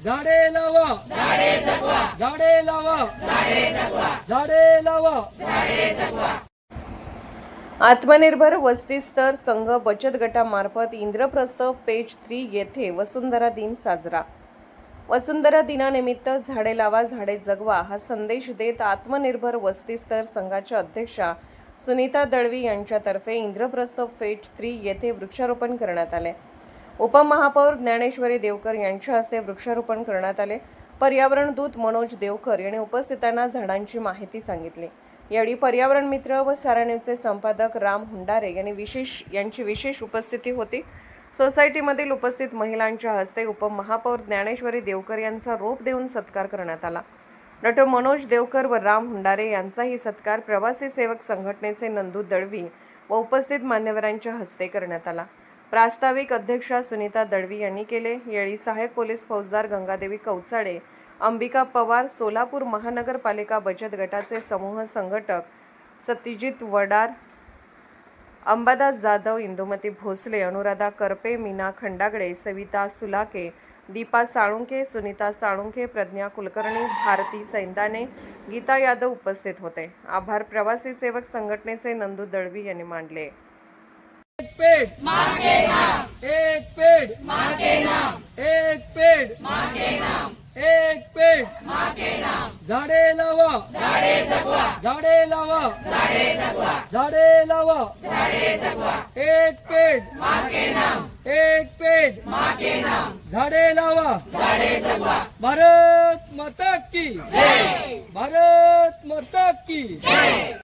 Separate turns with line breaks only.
झाडे लावा, झाडे जगवा, झाडे लावा, झाडे जगवा, झाडे लावा, झाडे जगवा।
आत्मनिर्भर वस्ती स्तर संघ बचत गटामार्फत इंद्रप्रस्थ पेज 3 येथे वसुंधरा दिन साजरा। वसुंधरा दिनानिमित्त झाडे लावा, झाडे जगवा हा संदेश देत आत्मनिर्भर वस्ती स्तर संघाच्या अध्यक्षा सुनीता दळवी यांच्यातर्फे इंद्रप्रस्थ फेज 3 येथे वृक्षारोपण करण्यात आले। उपमहापौर ज्ञानेश्वरी देवकर यांच्या हस्ते वृक्षारोपण करण्यात आले। पर्यावरण दूत मनोज देवकर यांनी उपस्थितांना झाडांची माहिती सांगितली। यावेळी पर्यावरण मित्र व सारा न्यूजचे संपादक राम हुंडारे यांची विशेष उपस्थिती होती। सोसायटीमधील उपस्थित महिलांच्या हस्ते उपमहापौर ज्ञानेश्वरी देवकर यांचा रोप देऊन सत्कार करण्यात आला। डॉ. मनोज देवकर व राम हुंडारे यांचाही सत्कार प्रवासी सेवक संघटनेचे नंदू दळवी व उपस्थित मान्यवरांच्या हस्ते करण्यात आला। प्रास्ताविक अध्यक्षा सुनीता दळवी यांनी केले। यावेळी सहाय्यक पोलीस फौजदार गंगादेवी कौचाडे, अंबिका पवार, सोलापूर महानगरपालिका बचत गटाचे समूह संघटक सत्यजित वडार, अंबादास जाधव, इंदुमती भोसले, अनुराधा करपे, मीना खंडागळे, सविता सुलाके, दीपा साळुंखे, सुनीता साळुंखे, प्रज्ञा कुलकर्णी, भारती सैंदाने, गीता यादव उपस्थित होते। आभार प्रवासी सेवक संघटनेचे नंदू दळवी यांनी मानले।
एक पेड़ मां के नाम, एक पेड़ मां के नाम, एक पेड़ मां के नाम, एक पेड़ मां के नाम। झाडे लावा, झाडे जगवा, झाडे लावा, झाडे जगवा, झाडे लावा, झाडे जगवा। एक पेड़ मां के नाम, एक पेड़ मां के नाम, झाडे लावा, झाडे जगवा। भारत माता की जय, भारत माता की जय।